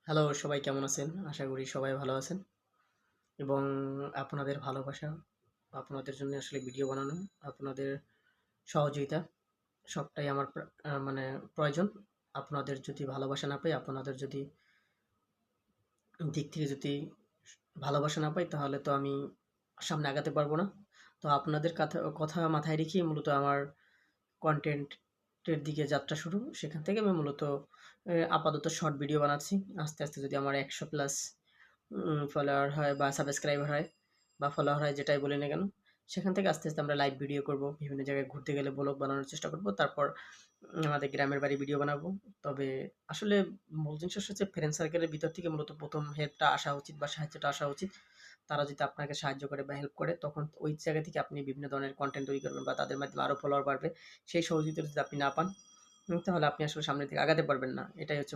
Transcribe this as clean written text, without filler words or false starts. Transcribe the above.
Hello, সবাই কেমন আছেন? আশা করি সবাই ভালো আছেন এবং আপনাদের ভালোবাসা, আপনাদের জন্য আসলে ভিডিও বানানো, আপনাদের সহযোগিতা সবটাই আমার মানে প্রয়োজন। আপনাদের যদি ভালোবাসা না পাই, আপনাদের যদি দিক থেকে যদি ভালোবাসা না পাই, তাহলে তো আমি সামনে আগাতে পারবো না। তো আপনাদের কথা মাথায় রেখেই মূলত আমার কনটেন্টের দিকে যাত্রা শুরু। সেখান থেকে আমি মূলত আপাতত শর্ট ভিডিও বানাচ্ছি। আস্তে, আস্তে যদি আমার ১০০ প্লাস ফলোয়ার হয় বা সাবস্ক্রাইবার হয় বা ফলোয়ার হয়, যেটাই বলি না কেন, সেখান থেকে আস্তে, আস্তে আমরা লাইভ ভিডিও করব। বিভিন্ন জায়গায় ঘুরতে গেলে ব্লগ বানানোর চেষ্টা করব। তারপর আমাদের গ্রামের বাড়ি ভিডিও বানাবো। তবে আসলে মূল জিনিস হচ্ছে ফ্রেন্ড সার্কেলের ভিতর থেকে মূলত ১ম হেল্পটা আসা উচিত বা সাহায্যটা আসা উচিত। তারা যদি আপনাকে সাহায্য করে বা হেল্প করে, তখন ওই জায়গা থেকে আপনি বিভিন্ন ধরনের কনটেন্ট তৈরি করবেন বা তাদের মাধ্যমে আরো ফলোয়ার বাড়বে। সেই সহযোগিতা যদি আপনি না পান, তাহলে আপনি আসলে সামনের দিকে আগাতে পারবেন না। এটাই হচ্ছে